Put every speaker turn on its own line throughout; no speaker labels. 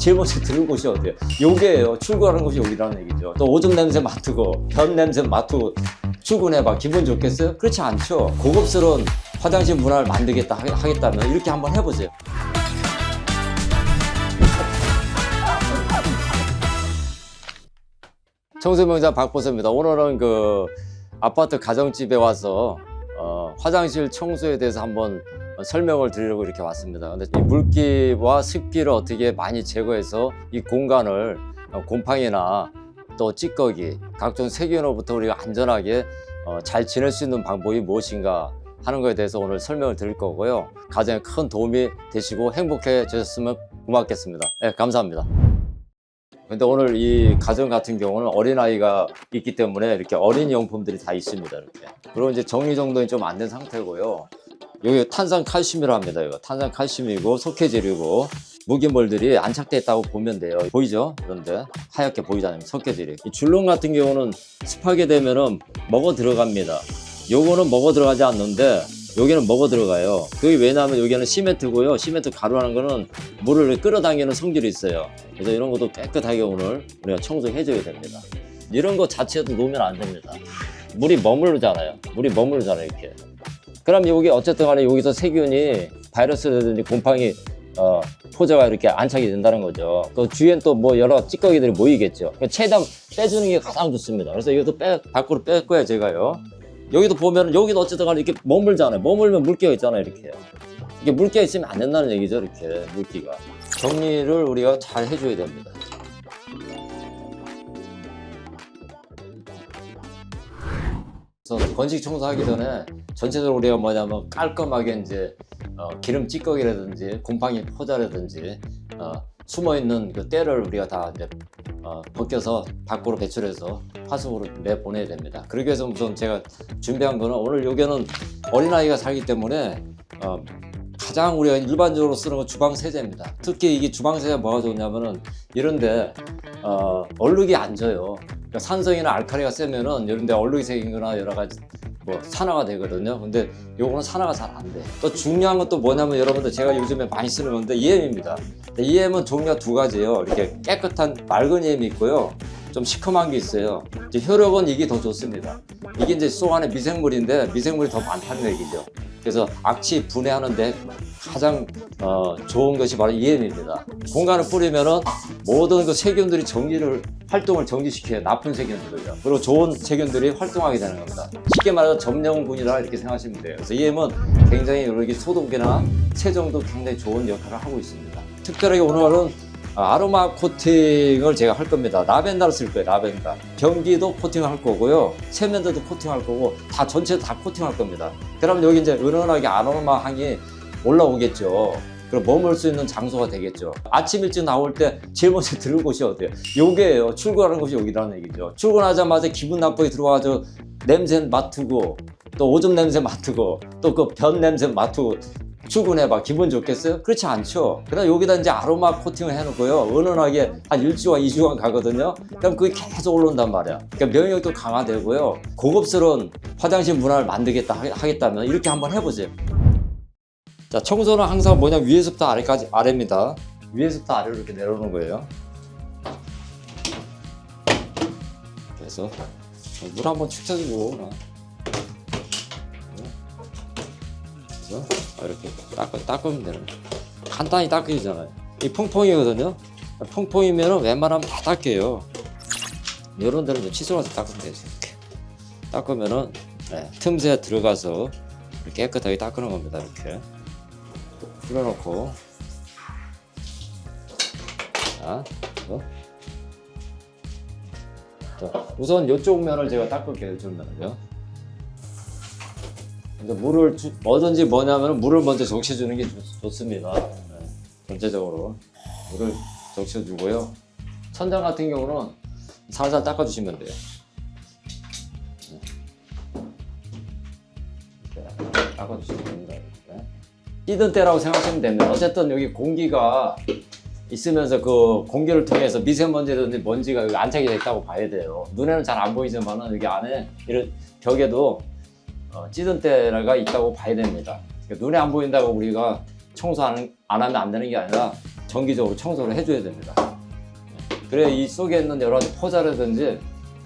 제일 먼저 들은 곳이 어디예요? 여기예요. 출근하는 곳이 여기라는 얘기죠. 또 오줌 냄새 맡고 변 냄새 맡고 출근해봐. 기분 좋겠어요? 그렇지 않죠. 고급스러운 화장실 문화를 만들겠다 하겠다면 이렇게 한번 해보세요. 청소명장 박보섭입니다. 오늘은 그 아파트 가정집에 와서 화장실 청소에 대해서 한번 설명을 드리려고 이렇게 왔습니다. 근데 이 물기와 습기를 어떻게 많이 제거해서 이 공간을 곰팡이나 또 찌꺼기, 각종 세균으로부터 우리가 안전하게 잘 지낼 수 있는 방법이 무엇인가 하는 것에 대해서 오늘 설명을 드릴 거고요. 가정에 큰 도움이 되시고 행복해지셨으면 고맙겠습니다. 네, 감사합니다. 근데 오늘 이 가정 같은 경우는 어린아이가 있기 때문에 이렇게 어린이 용품들이 다 있습니다. 이렇게. 그리고 이제 정리정돈이 좀 안 된 상태고요. 여기 탄산칼슘이라고 합니다. 이거 탄산칼슘이고 석회질이고 무기물들이 안착되어 있다고 보면 돼요. 보이죠? 그런데 하얗게 보이잖아요. 석회질이. 이 줄눈 같은 경우는 습하게 되면은 먹어 들어갑니다. 요거는 먹어 들어가지 않는데 여기는 먹어 들어가요. 그게 왜냐하면 여기는 시멘트고요. 시멘트 가루라는 거는 물을 끌어당기는 성질이 있어요. 그래서 이런 것도 깨끗하게 오늘 우리가 청소해줘야 됩니다. 이런 거 자체도 놓으면 안 됩니다. 물이 머무르잖아요. 이렇게. 그럼 여기 어쨌든 간에 여기서 세균이 바이러스라든지 곰팡이 포자가 이렇게 안착이 된다는 거죠. 그 주위엔 또 뭐 여러 찌꺼기들이 모이겠죠. 최대한 빼주는 게 가장 좋습니다. 그래서 이것도 밖으로 뺄 거예요, 제가요. 여기도 보면 여기도 어쨌든 간에 이렇게 머물잖아요. 머물면 물기가 있잖아요, 이렇게. 이게 물기가 있으면 안 된다는 얘기죠, 이렇게 물기가. 정리를 우리가 잘 해줘야 됩니다. 그래서 건식 청소하기 전에 전체적으로 우리가 뭐냐면 깔끔하게 이제 기름 찌꺼기라든지 곰팡이 포자라든지 숨어있는 그 때를 우리가 다 이제 벗겨서 밖으로 배출해서 화수구로 내보내야 됩니다. 그러기 위해서 우선 제가 준비한 거는 오늘 여기는 어린아이가 살기 때문에 가장 우리가 일반적으로 쓰는 건 주방세제입니다. 특히 이게 주방세제가 뭐가 좋냐면은 이런데 얼룩이 안 져요. 그러니까 산성이나 알칼리가 세면은 이런데 얼룩이 생기거나 여러 가지 뭐 산화가 되거든요. 근데 요거는 산화가 잘 안 돼. 또 중요한 건 또 뭐냐면 여러분들 제가 요즘에 많이 쓰는 건데 EM입니다. EM은 종류가 두 가지예요. 이렇게 깨끗한 맑은 EM이 있고요. 좀 시커먼 게 있어요. 이제 효력은 이게 더 좋습니다. 이게 이제 속 안에 미생물인데 미생물이 더 많다는 얘기죠. 그래서 악취 분해하는데 가장 좋은 것이 바로 EM입니다. 공간을 뿌리면은 모든 그 세균들이 활동을 정지시켜요. 나쁜 세균들을요. 그리고 좋은 세균들이 활동하게 되는 겁니다. 쉽게 말해서 점령군이라 이렇게 생각하시면 돼요. 그래서 EM은 굉장히 이렇게 소독이나 세정도 굉장히 좋은 역할을 하고 있습니다. 특별하게 오늘은 아로마 코팅을 제가 할 겁니다. 라벤더를 쓸 거예요. 라벤더. 변기도 코팅을 할 거고요. 세면대도 코팅할 거고 다 전체 다 코팅할 겁니다. 그러면 여기 이제 은은하게 아로마 향이 올라오겠죠. 그럼 머물 수 있는 장소가 되겠죠. 아침 일찍 나올 때 제일 먼저 들을 곳이 어디예요? 여기예요. 출근하는 곳이 여기라는 얘기죠. 출근하자마자 기분 나쁘게 들어와서 냄새 맡고 또 오줌 냄새 맡고 또 그 변 냄새 맡고 출근해봐. 기분 좋겠어요? 그렇지 않죠. 그래서 여기다 이제 아로마 코팅을 해놓고요. 은은하게 한 1주와 2주간 가거든요. 그럼 그게 계속 올라온단 말이야. 그러니까 면역력도 강화되고요. 고급스러운 화장실 문화를 만들겠다 하겠다면 이렇게 한번 해보세요. 자, 청소는 항상 뭐냐 위에서부터 아래까지 아래입니다. 위에서부터 아래로 이렇게 내려오는 거예요. 그래서 물 한번 축 쳐주고 그래서 이렇게 닦으면 되는 거예요. 간단히 닦이잖아요. 이 퐁퐁이거든요. 퐁퐁이면 웬만하면 다 닦여요. 이런 데는 칫솔 가서 닦으면 되죠. 이렇게 닦으면은 틈새 들어가서 깨끗하게 닦는 겁니다. 이렇게 풀어놓고 자, 우선 이쪽 면을 제가 닦을게요. 이쪽 면을요. 물을 뭐든지 뭐냐면 물을 먼저 적셔주는 게 좋습니다. 전체적으로 물을 적셔주고요. 천장 같은 경우는 살살 닦아주시면 돼요. 이렇게 닦아주시면 됩니다. 찌든 때라고 생각하시면 됩니다. 어쨌든 여기 공기가 있으면서 그 공기를 통해서 미세먼지라든지 먼지가 여기 안착이 됐다고 봐야 돼요. 눈에는 잘 안 보이지만은 여기 안에 이런 벽에도 찌든 때가 있다고 봐야 됩니다. 그러니까 눈에 안 보인다고 우리가 청소 안 하면 안 되는 게 아니라 정기적으로 청소를 해줘야 됩니다. 그래 이 속에 있는 여러 가지 포자라든지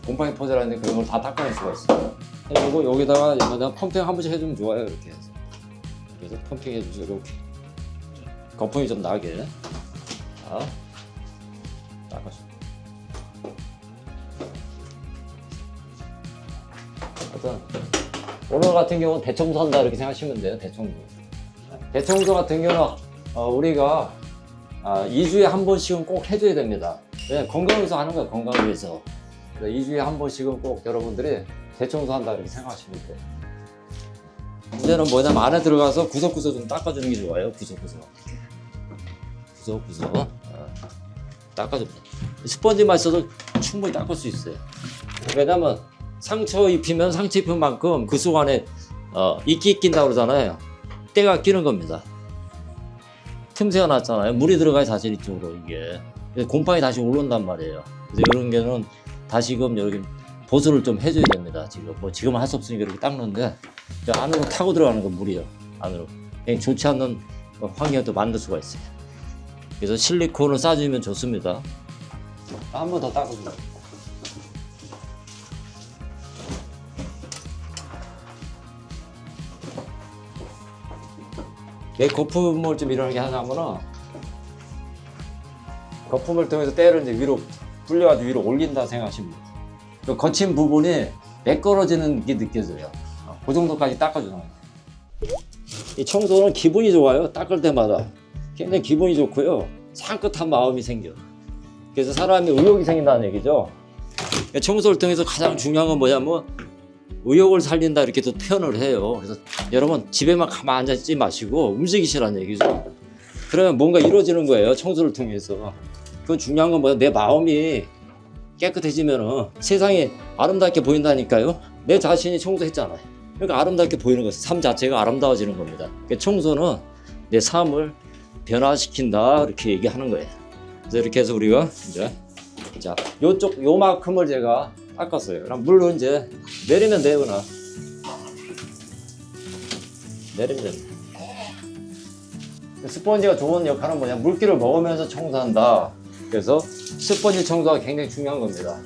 곰팡이 포자라든지 그런 걸 다 닦아낼 수가 있어요. 그리고 여기다가 펌핑 한 번씩 해주면 좋아요. 이렇게 해서 그래서 펌핑 해주세요. 이렇게 거품이 좀 나게. 자, 닦아줘. 하여튼 오늘 같은 경우는 대청소한다 이렇게 생각하시면 돼요. 대청소. 대청소 같은 경우는 우리가 2주에 한 번씩은 꼭 해줘야 됩니다. 왜냐면 건강을 위해서 하는 거예요. 건강을 위해서. 2주에 한 번씩은 꼭 여러분들이 대청소한다 이렇게 생각하시면 돼요. 문제는 뭐냐면 안에 들어가서 구석구석 좀 닦아주는 게 좋아요. 구석구석 닦아줍니다. 스펀지만 있어도 충분히 닦을 수 있어요. 왜냐면 상처 입히면 상처 입힌 만큼 그 속 안에 이끼 낀다고 그러잖아요. 때가 끼는 겁니다. 틈새가 났잖아요. 물이 들어가야 사실 이쪽으로 이게 곰팡이 다시 올라온단 말이에요. 그래서 이런 게는 다시금 여기 보수를 좀 해줘야 됩니다. 지금은 할 수 없으니까 이렇게 닦는데 안으로 타고 들어가는 건 물이요. 안으로 그냥 좋지 않는 환경도 만들 수가 있어요. 그래서 실리콘을 싸주면 좋습니다. 한 번 더 닦아줍니다. 내 거품을 좀 일어나게 하자면은 거품을 통해서 때를 이제 위로 불려가지고 위로 올린다 생각하시면 돼요. 그 거친 부분이 매끄러지는 게 느껴져요. 그 정도까지 닦아주는 거예요. 이 청소는 기분이 좋아요. 닦을 때마다 굉장히 기분이 좋고요. 상긋한 마음이 생겨. 그래서 사람이 의욕이 생긴다는 얘기죠. 청소를 통해서 가장 중요한 건 뭐냐면 의욕을 살린다 이렇게 또 표현을 해요. 그래서 여러분 집에만 가만히 앉아 있지 마시고 움직이시라는 얘기죠. 그러면 뭔가 이루어지는 거예요. 청소를 통해서. 그건 중요한 건 뭐야? 내 마음이 깨끗해지면은 세상이 아름답게 보인다니까요. 내 자신이 청소했잖아요. 그러니까 아름답게 보이는 거예요. 삶 자체가 아름다워지는 겁니다. 그러니까 청소는 내 삶을 변화시킨다 이렇게 얘기하는 거예요. 그래서 이렇게 해서 우리가 이제 자 요만큼을 제가 닦았어요. 그럼 물로 이제 내리면 돼요. 내리면 됩니다. 스펀지가 좋은 역할은 뭐냐? 물기를 먹으면서 청소한다. 그래서 스펀지 청소가 굉장히 중요한 겁니다.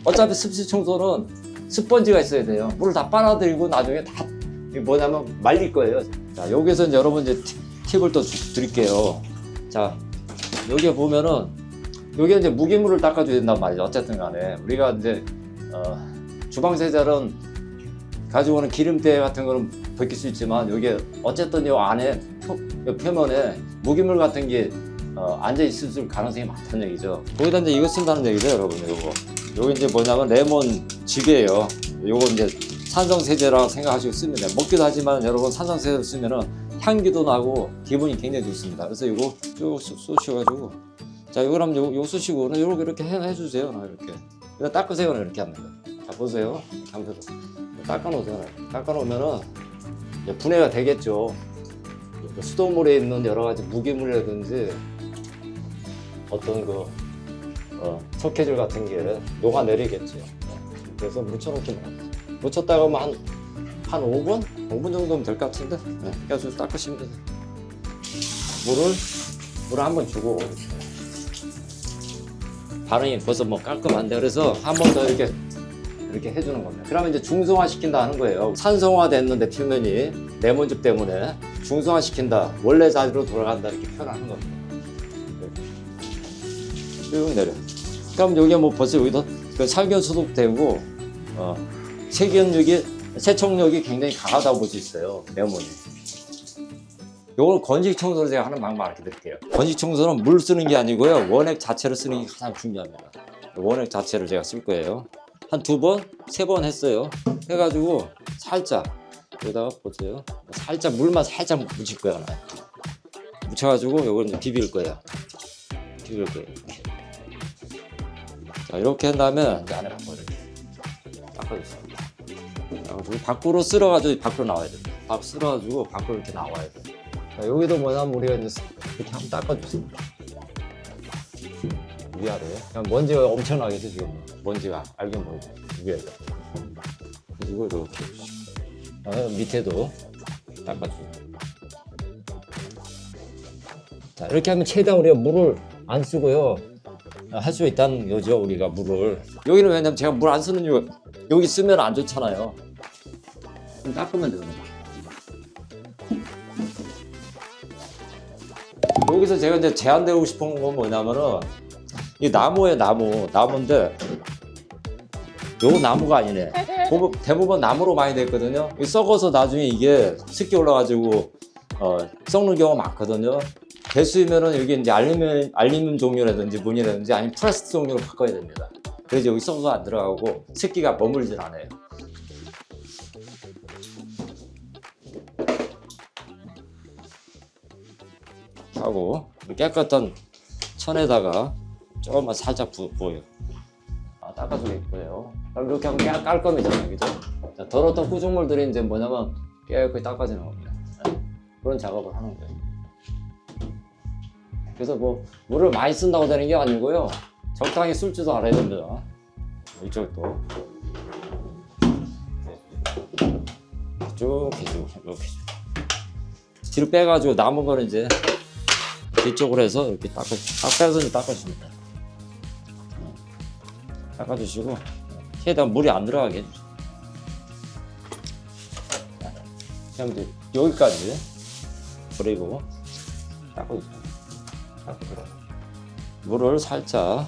어차피 습식 청소는 스펀지가 있어야 돼요. 물을 다 빨아들이고 나중에 다 뭐냐면 말릴 거예요. 자, 여기서 이제 여러분 이제 팁을 또 드릴게요. 자, 여기 보면은 여기 이제 무기물을 닦아줘야 된단 말이죠. 어쨌든 간에 우리가 이제 주방 세제는 가지고 오는 기름때 같은 거는 벗길 수 있지만 여기 어쨌든 이 안에 표면에 무기물 같은 게 앉아 있을 가능성이 많다는 얘기죠. 거기다 이제 이거 쓴다는 얘기죠, 여러분. 요거 이제 뭐냐면 레몬 즙이에요. 요거 이제 산성 세제라고 생각하시고 쓰면 돼요. 먹기도 하지만 여러분 산성 세제를 쓰면은 향기도 나고 기분이 굉장히 좋습니다. 그래서 이거 쭉 쏘셔가지고 자, 이거 그럼 요 쓰시고는 이렇게 해주세요. 이렇게. 그냥 닦으세요. 이렇게 합니다. 자, 보세요. 하면서 닦아놓으세요. 닦아놓으면은 이제 분해가 되겠죠. 수돗물에 있는 여러 가지 무기물이라든지 어떤 석회질 같은 게 녹아내리겠죠. 그래서 묻혀놓기만 합니다. 묻혔다가 하면 한 5분? 5분 정도면 될 것 같은데? 네, 계속 닦으시면 돼요. 물을 한번 주고 반응이 벌써 뭐 깔끔한데 그래서 한 번 더 이렇게 해주는 겁니다. 그러면 이제 중성화 시킨다 하는 거예요. 산성화 됐는데 표면이 레몬즙 때문에 중성화 시킨다, 원래 자리로 돌아간다 이렇게 표현하는 겁니다. 쭉 내려. 그럼 여기 뭐 벌써 여기도 살균 소독되고 세척력이 굉장히 강하다고 볼 수 있어요. 레몬이. 요걸 건식 청소를 제가 하는 방법 알려드릴게요. 건식 청소는 물 쓰는 게 아니고요. 원액 자체를 쓰는 게 가장 중요합니다. 원액 자체를 제가 쓸 거예요. 한 2번, 3번 했어요. 해가지고 살짝 여기다가 보세요. 살짝 물만 살짝 묻힐 거예요. 묻혀가지고 요걸 이제 비빌 거예요. 이렇게. 자, 이렇게 한 다음에 이제 안에 갖고 이렇게 닦아주세요. 밖으로 쓸어가지고 밖으로 나와야 됩니다. 쓸어가지고 밖으로 이렇게 나와야 돼요. 자, 여기도 뭐냐면 우리가 이제 이렇게 한번 닦아주세요. 위아래. 그냥 먼지가 엄청나게 있어 지금. 먼지가 알게 먼지 위에서. 그리고 이렇게. 밑에도 닦아주세요. 자, 이렇게 하면 최대한 우리가 물을 안 쓰고요. 할 수 있다는 거죠, 우리가 물을. 여기는 왜냐면 제가 물 안 쓰는 이유, 여기 쓰면 안 좋잖아요. 좀 닦으면 되거든요. 여기서 제가 이제 제안되고 싶은 건 뭐냐면은, 이 나무예요, 나무인데, 요거 나무가 아니네. 대부분 나무로 많이 됐거든요. 썩어서 나중에 이게 습기 올라가지고 썩는 경우가 많거든요. 될 수 있으면은 여기 이제 알루미늄 종류라든지 문이라든지 아니면 플라스틱 종류로 바꿔야 됩니다. 그래서 여기 썩어서 안 들어가고 습기가 머물질 않아요. 하고 깨끗한 천에다가 조금만 살짝 부어요. 닦아주겠고요. 이렇게 하면 깔끔해잖아요, 그죠? 자, 더러웠던 구조물들이 이제 뭐냐면 깨끗이 닦아지는 겁니다. 네. 그런 작업을 하는 거예요. 그래서 뭐 물을 많이 쓴다고 되는 게 아니고요. 적당히 쓸 줄도 알아야 됩니다. 이쪽도 쭉 해주고 이렇게 뒤로 빼가지고 남은 거는 이제 뒤쪽으로 해서 이렇게 빼서 닦아줍니다. 닦아주시고 최대한 물이 안 들어가게 해주세요. 그냥 이제 여기까지 그리고 닦아주세요. 물을 살짝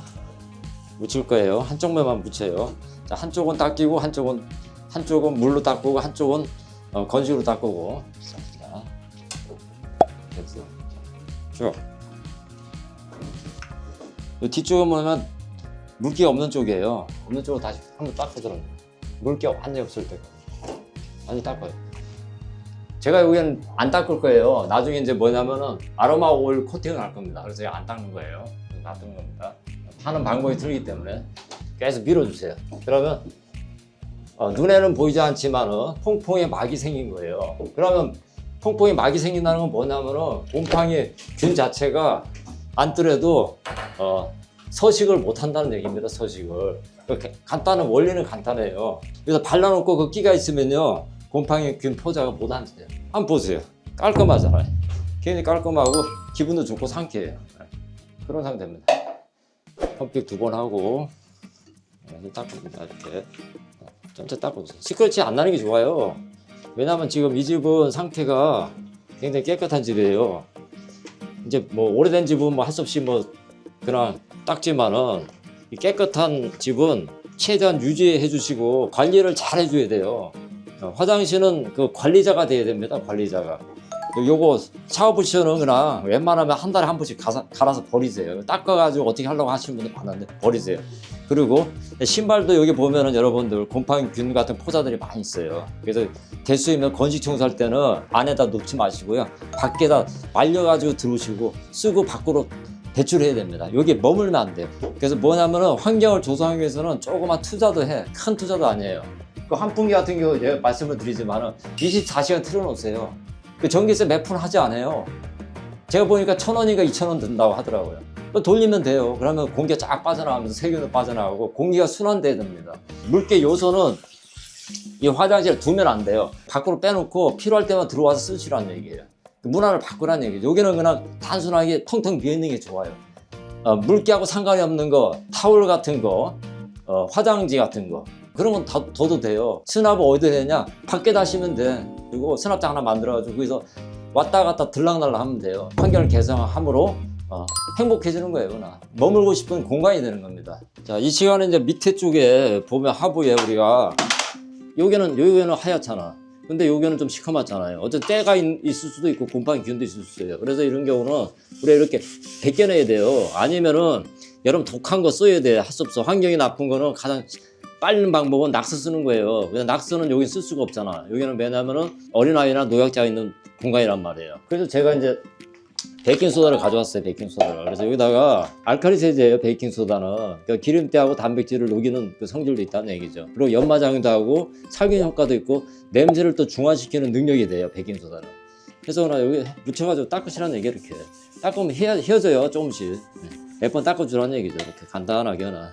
묻힐 거예요. 한쪽면만 묻혀요. 자, 한쪽은 닦이고 한쪽은 물로 닦고 한쪽은 건식으로 닦고. 자, 됐어. 쭉. 이 뒤쪽은 뭐냐면 물기 없는 쪽이에요. 없는 쪽으로 다시 한번 닦아줘요. 물기 완전히 없을 때 많이 닦아요. 제가 여기는 안 닦을 거예요. 나중에 이제 뭐냐면은 아로마 오일 코팅을 할 겁니다. 그래서 제가 안 닦는 거예요. 놔두는 겁니다. 하는 방법이 틀리기 때문에 계속 밀어주세요. 그러면 눈에는 보이지 않지만은 퐁퐁에 막이 생긴 거예요. 그러면 퐁퐁에 막이 생긴다는 건 뭐냐면은 곰팡이 균 자체가 안 뜨려도 서식을 못 한다는 얘기입니다. 서식을. 간단한 원리는 간단해요. 그래서 발라놓고 그 끼가 있으면요 곰팡이 균 포자가 못 앉아요. 한번 보세요. 깔끔하잖아요. 굉장히 깔끔하고 기분도 좋고 상쾌해요. 그런 상태입니다. 펌핑 2번 하고 닦습니다. 이렇게 전체 닦아주세요. 시끄럽지 않는 게 좋아요. 왜냐하면 지금 이 집은 상태가 굉장히 깨끗한 집이에요. 이제 뭐 오래된 집은 뭐 할 수 없이 뭐 그냥 닦지만은 이 깨끗한 집은 최대한 유지해 주시고 관리를 잘 해줘야 돼요. 화장실은 그 관리자가 돼야 됩니다. 관리자가. 요거 샤워 부시는 그냥 웬만하면 한 달에 한 번씩 갈아서 버리세요. 닦아가지고 어떻게 하려고 하시는 분들 많은데 버리세요. 그리고 신발도 여기 보면은 여러분들 곰팡이균 같은 포자들이 많이 있어요. 그래서 될 수 있으면 건식 청소할 때는 안에다 놓지 마시고요. 밖에다 말려가지고 들어오시고 쓰고 밖으로 배출해야 됩니다. 여기 머물면 안 돼요. 그래서 뭐냐면은 환경을 조성하기 위해서는 조그만 투자도 해. 큰 투자도 아니에요. 그 환풍기 같은 경우 제가 말씀을 드리지만은 24시간 틀어놓으세요. 그 전기세 몇 푼 하지 않아요. 제가 보니까 1,000원인가 2,000원 든다고 하더라고요. 돌리면 돼요. 그러면 공기가 쫙 빠져나가면서 세균도 빠져나가고 공기가 순환돼야 됩니다. 물개 요소는 이 화장실에 두면 안 돼요. 밖으로 빼놓고 필요할 때만 들어와서 쓰시라는 얘기예요. 문화를 바꾸라는 얘기죠. 여기는 그냥 단순하게 텅텅 비어있는 게 좋아요. 물기하고 상관이 없는 거, 타월 같은 거, 화장지 같은 거 그런 건 다 둬도 돼요. 수납을 어디다 되냐? 밖에 다시면 돼. 그리고 수납장 하나 만들어가지고 거기서 왔다 갔다 들락날락 하면 돼요. 환경을 개선함으로 행복해지는 거예요. 그냥. 머물고 싶은 공간이 되는 겁니다. 자, 이 시간에 이제 밑에 쪽에 보면 하부에 우리가 여기는 하얗잖아. 근데 여기는 좀 시커멓잖아요. 어쨌든 때가 있을 수도 있고 곰팡이균도 있을 수 있어요. 그래서 이런 경우는 우리가 이렇게 벗겨내야 돼요. 아니면은 여러분 독한 거 써야 돼. 할 수 없어. 환경이 나쁜 거는 가장 빠른 방법은 낙서 쓰는 거예요. 그냥 낙서는 여기 쓸 수가 없잖아. 여기는 왜냐면은 어린아이나 노약자가 있는 공간이란 말이에요. 그래서 제가 이제 베이킹소다를 가져왔어요. 베이킹소다를. 그래서 여기다가 알칼리 세제예요. 베이킹소다는. 그러니까 기름때하고 단백질을 녹이는 그 성질도 있다는 얘기죠. 그리고 연마장도 하고 살균 효과도 있고 냄새를 또 중화시키는 능력이 돼요. 베이킹소다는. 그래서 나 여기 묻혀가지고 닦으시라는 얘기 이렇게. 닦으면 헤어져요. 조금씩. 몇 번 닦아주라는 얘기죠. 이렇게 간단하게 하나.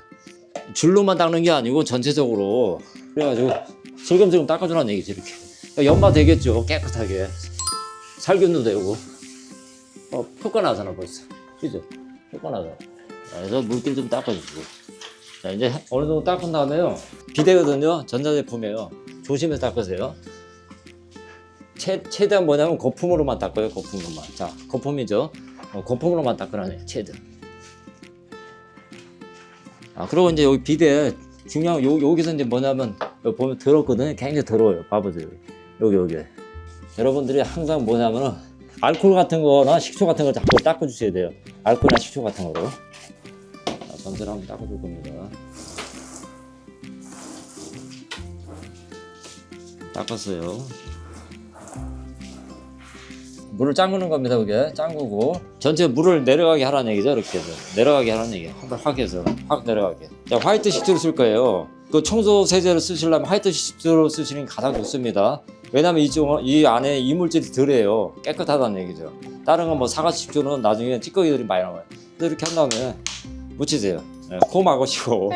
줄로만 닦는 게 아니고 전체적으로. 그래가지고 슬금슬금 닦아주라는 얘기죠. 이렇게. 연마 되겠죠. 깨끗하게. 살균도 되고. 효과 나잖아 벌써. 그죠? 효과 나잖아. 자, 그래서 물기를 좀 닦아주시고. 자, 이제 어느 정도 닦은 다음에요. 비데거든요. 전자제품이에요. 조심해서 닦으세요. 최대한 뭐냐면 거품으로만 닦아요. 거품으로만. 자, 거품이죠. 거품으로만 닦으라네. 최대한. 그리고 이제 여기 비데 중요한 여기서 이제 뭐냐면 여기 보면 더럽거든요. 굉장히 더러워요. 봐보세요. 여기. 여러분들이 항상 뭐냐면은 알코올 같은 거나 식초 같은 걸 자꾸 닦아주셔야 돼요. 알코올이나 식초 같은 거로. 전체를 한번 닦아줄 겁니다. 닦았어요. 물을 짱구는 겁니다. 그게 짱구고 전체 물을 내려가게 하라는 얘기죠. 이렇게 내려가게 하라는 얘기. 한번 확 해서 확 내려가게. 자, 화이트 식초를 쓸 거예요. 그 청소 세제를 쓰시려면 화이트 식초를 쓰시는 게 가장 좋습니다. 왜냐면 이 안에 이물질이 덜해요. 깨끗하다는 얘기죠. 다른 건 뭐 사과 식초는 나중에 찌꺼기들이 많이 나와요. 그래서 이렇게 한 다음에 묻히세요. 네, 코 막으시고.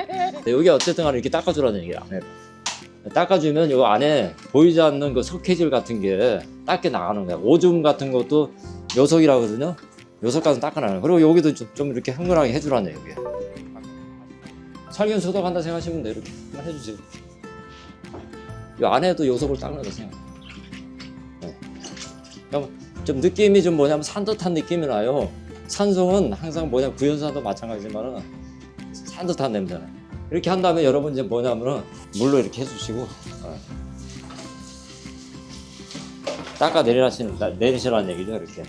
여기 어쨌든 간에 이렇게 닦아주라는 얘기야. 네. 닦아주면 요 안에 보이지 않는 그 석회질 같은 게 닦게 나가는 거야. 오줌 같은 것도 요석이라거든요. 요석까지 닦아나는. 그리고 여기도 좀 이렇게 흥건하게 해주라는 얘기야. 살균 소독한다 생각하시면 돼요. 이렇게 한번 해주세요. 이 안에도 요석을 닦는다 생각. 네. 좀 느낌이 좀 뭐냐면 산뜻한 느낌이 나요. 산성은 항상 뭐냐 구연산도 마찬가지지만은 산뜻한 냄새나요. 이렇게 한 다음에 여러분 이제 뭐냐면은 물로 이렇게 해주시고 닦아 내리시라는 얘기죠. 이렇게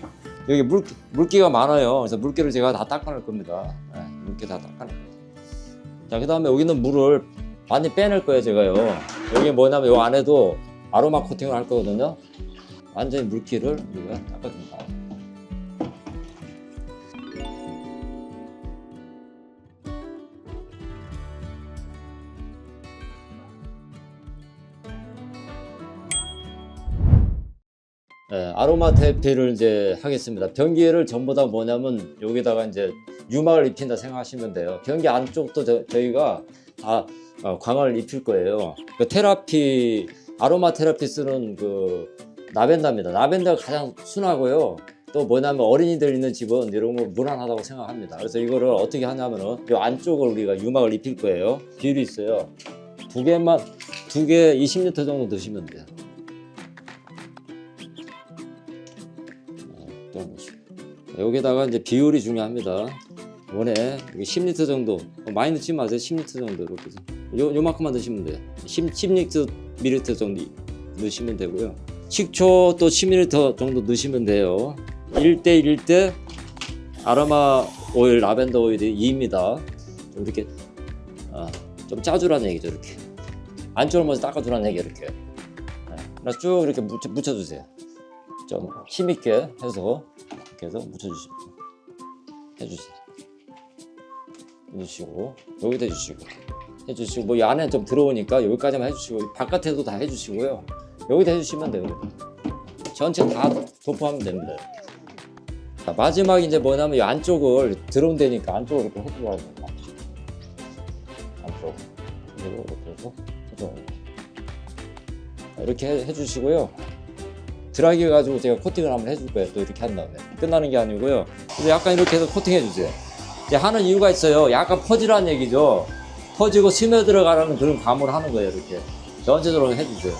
여기 물기가 많아요. 그래서 물기를 제가 다 닦아낼 겁니다. 네, 물기 다 닦아낼 겁니다. 자, 그 다음에 여기는 물을 많이 빼낼 거예요. 제가요. 여기 뭐냐면 요 안에도 아로마 코팅을 할 거거든요. 완전히 물기를 우리가 닦아줍니다. 네, 아로마 테라피를 이제 하겠습니다. 변기를 전부 다 뭐냐면 여기다가 이제 유막을 입힌다 생각하시면 돼요. 변기 안쪽도 저희가 광을 입힐 거예요. 그 테라피 아로마 테라피 쓰는 그 라벤더입니다. 라벤더가 가장 순하고요. 또 뭐냐면 어린이들 있는 집은 이런 거 무난하다고 생각합니다. 그래서 이거를 어떻게 하냐면은 이 안쪽을 우리가 유막을 입힐 거예요. 비율이 있어요. 두 개 20리터 정도 넣으시면 돼요. 여기다가 이제 비율이 중요합니다. 원에 10리터 정도, 많이 넣지 마세요. 10리터 정도 이렇게 요만큼만 넣으시면 돼요. 10리터 정도 넣으시면 되고요. 식초 또 10ml 정도 넣으시면 돼요. 1대 1대 아로마 오일, 라벤더 오일이 2입니다. 이렇게 좀 짜주라는 얘기죠. 이렇게 안쪽을 먼저 닦아주라는 얘기 이렇게. 쭉 이렇게 묻혀주세요. 좀 힘있게 해서 이렇게 해서 묻혀주시고 해주시고 여기다 해주시고 뭐 이 안에 좀 들어오니까 여기까지만 해주시고 바깥에도 다 해주시고요. 여기다 해주시면 돼요. 전체 다 도포하면 됩니다. 자, 마지막 이제 뭐냐면 이 안쪽을 들어온 데니까 안쪽을 이렇게 해주라고 합니다. 안쪽 이렇게 해서 이렇게 해주시고요. 드라이기 가지고 제가 코팅을 한번 해줄 거예요. 또 이렇게 한 다음에 끝나는 게 아니고요. 그래서 약간 이렇게 해서 코팅 해주세요. 이제 하는 이유가 있어요. 약간 퍼지라는 얘기죠. 퍼지고 스며들어가라는 그런 감을 하는 거예요. 이렇게 전체적으로 해주세요.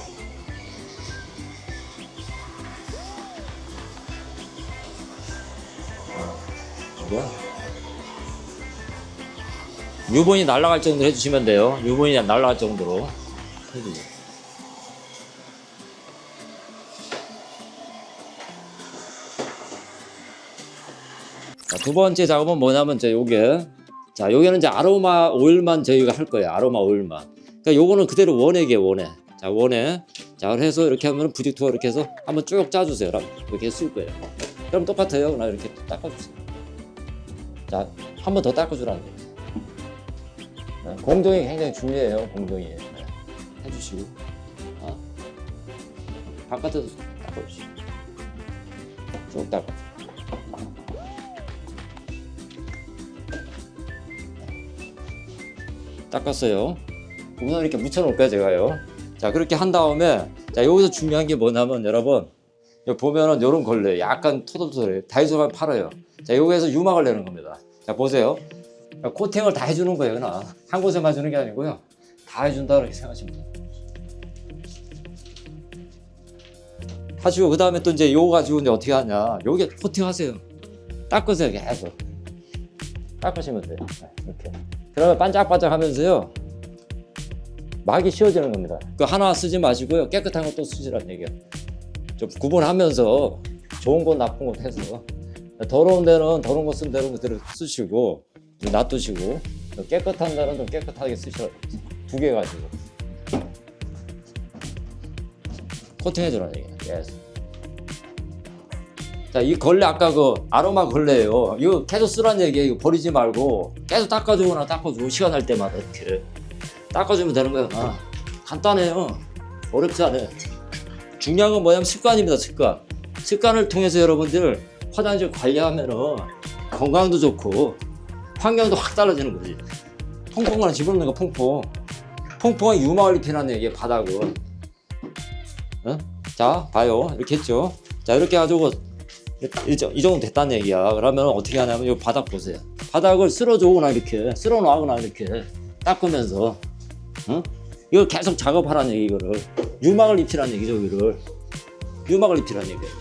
유분이 날아갈 정도로 해주시면 돼요. 유분이 날아갈 정도로 해주세요. 자, 두 번째 작업은 뭐냐면 요게는 이제 아로마 오일만 저희가 할 거예요. 아로마 오일만. 그러니까 요거는 그대로 원액이에요. 원액. 자, 원액. 자, 그래서 이렇게 하면 부직 투어 이렇게 해서 한번 쭉 짜주세요. 이렇게 쓸 거예요. 그럼 똑같아요. 그냥 이렇게 닦아주세요. 자, 한 번 더 닦아주라는 거예요. 공정이 굉장히 중요해요. 공정이. 해주시고. 바깥에도 닦아주시고. 쭉 닦아. 닦았어요. 우선 이렇게 묻혀 놓을 거예요. 제가요. 자, 그렇게 한 다음에 자, 여기서 중요한 게 뭐냐면 여러분 여기 보면은 이런 걸레 약간 토돌토돌해요. 다이소가 팔아요. 자, 여기에서 유막을 내는 겁니다. 자, 보세요. 코팅을 다 해주는 거예요. 그냥 한 곳에만 주는 게 아니고요. 다 해준다 이렇게 생각하시면 돼요. 하시고 그 다음에 또 이제 요거 가지고 이제 어떻게 하냐. 요게 코팅하세요. 닦으세요. 계속 닦으시면 돼요. 이렇게. 그러면 반짝반짝 하면서요. 막이 씌워지는 겁니다. 그 하나 쓰지 마시고요. 깨끗한 거 또 쓰시라는 얘기예요. 좀 구분하면서 좋은 거 나쁜 거 해서 더러운 데는 더러운 거 쓰면 되는 그대로 쓰시고 놔두시고 깨끗한 데는 좀 깨끗하게 쓰시라. 두 개 가지고 코팅해주라는 얘기예요. 계속. 자, 이 걸레 아까 그 아로마 걸레예요. 이거 계속 쓰라는 얘기예요. 이거 버리지 말고 계속 닦아주거나 닦아주고 시간 날 때마다 이렇게 닦아주면 되는 거예요. 아, 간단해요. 어렵지 않아요. 중요한 건 뭐냐면 습관입니다. 습관을 통해서 여러분들 화장실 관리하면은 건강도 좋고 환경도 확 달라지는 거지. 퐁퐁을 집어넣는 거 퐁퐁은 유막을 입히는 얘기예요. 바닥은. 어? 자, 봐요. 이렇게 했죠. 자, 이렇게 해가지고 이 정도 됐다는 얘기야. 그러면 어떻게 하냐면 이 바닥 보세요. 바닥을 쓸어주거나 이렇게 쓸어놔거나 이렇게 닦으면서 이걸 계속 작업하라는 얘기. 이거를 유막을 입히라는 얘기죠. 이거를 유막을 입히라는 얘기예요.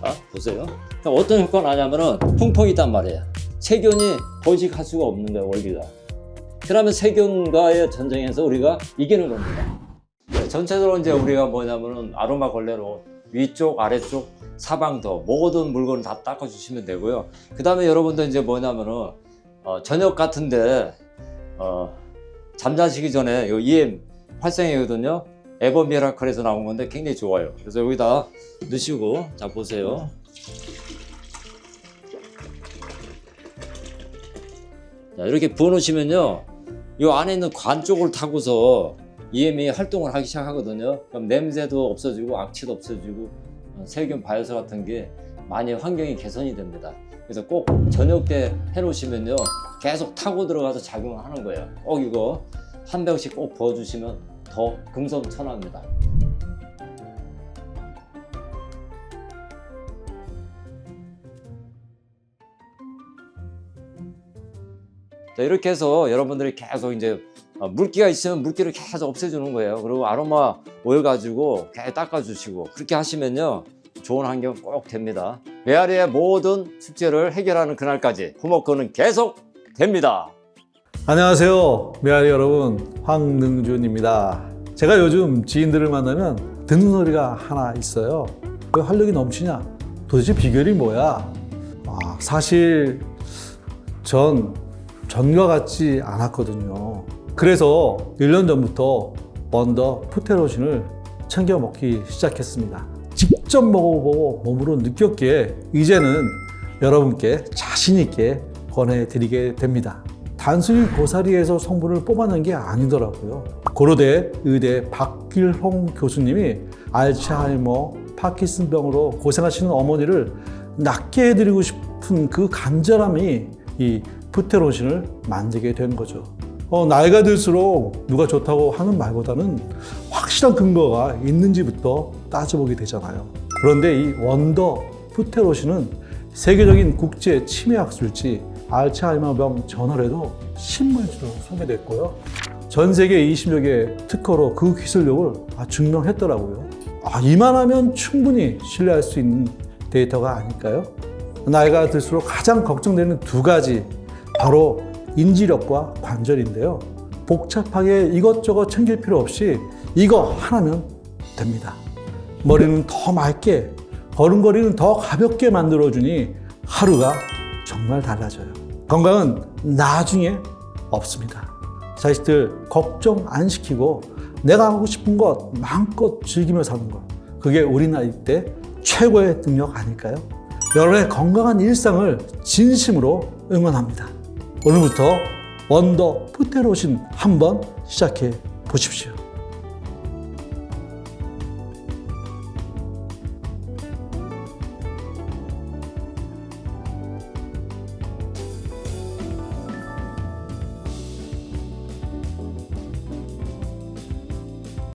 아, 보세요. 어떤 효과가 나냐면은 퐁퐁이 있단 말이에요. 세균이 번식할 수가 없는 거예요. 원리가. 그러면 세균과의 전쟁에서 우리가 이기는 겁니다. 전체적으로 이제 우리가 뭐냐면은 아로마 걸레로 위쪽 아래쪽 사방도 모든 물건을 다 닦아주시면 되고요. 그 다음에 여러분들 이제 뭐냐면은 저녁 같은데 잠자시기 전에 요 EM 활성이거든요. 에버 미라클에서 나온 건데 굉장히 좋아요. 그래서 여기다 넣으시고 자 보세요. 자, 이렇게 부어 놓으시면요. 요 안에 있는 관 쪽을 타고서 EM이 활동을 하기 시작하거든요. 그럼 냄새도 없어지고 악취도 없어지고 세균 바이러스 같은 게 많이 환경이 개선이 됩니다. 그래서 꼭 저녁 때 해놓으시면요. 계속 타고 들어가서 작용을 하는 거예요. 꼭 이거 한 병씩 꼭 부어주시면 더 금성첨화입니다. 자, 이렇게 해서 여러분들이 계속 이제 물기가 있으면 물기를 계속 없애주는 거예요. 그리고 아로마 오일 가지고 계속 닦아주시고 그렇게 하시면요. 좋은 환경 꼭 됩니다. 메아리의 모든 숙제를 해결하는 그날까지 후목권은 계속 됩니다.
안녕하세요. 메아리 여러분, 황능준입니다. 제가 요즘 지인들을 만나면 듣는 소리가 하나 있어요. 왜 활력이 넘치냐? 도대체 비결이 뭐야? 사실 전 전과 같지 않았거든요. 그래서 1년 전부터 원더 푸테로신을 챙겨 먹기 시작했습니다. 직접 먹어보고 몸으로 느꼈기에 이제는 여러분께 자신 있게 권해드리게 됩니다. 단순히 고사리에서 성분을 뽑아낸 게 아니더라고요. 고려대 의대 박길홍 교수님이 알츠하이머, 파킨슨병으로 고생하시는 어머니를 낫게 해드리고 싶은 그 간절함이 이 푸테로신을 만들게 된 거죠. 나이가 들수록 누가 좋다고 하는 말보다는 확실한 근거가 있는지부터 따져보게 되잖아요. 그런데 이 원더 푸테로신은 세계적인 국제 치매학술지 알츠하이머병 저널에도 신문지로 소개됐고요. 전 세계 20여 개 특허로 그 기술력을 증명했더라고요. 이만하면 충분히 신뢰할 수 있는 데이터가 아닐까요? 나이가 들수록 가장 걱정되는 두 가지, 바로 인지력과 관절인데요. 복잡하게 이것저것 챙길 필요 없이 이거 하나면 됩니다. 머리는 더 맑게, 걸음걸이는 더 가볍게 만들어주니 하루가 정말 달라져요. 건강은 나중에 없습니다. 자식들 걱정 안 시키고 내가 하고 싶은 것 마음껏 즐기며 사는 것, 그게 우리 나이 때 최고의 능력 아닐까요? 여러분의 건강한 일상을 진심으로 응원합니다. 오늘부터 원더 푸테로신 한번 시작해 보십시오.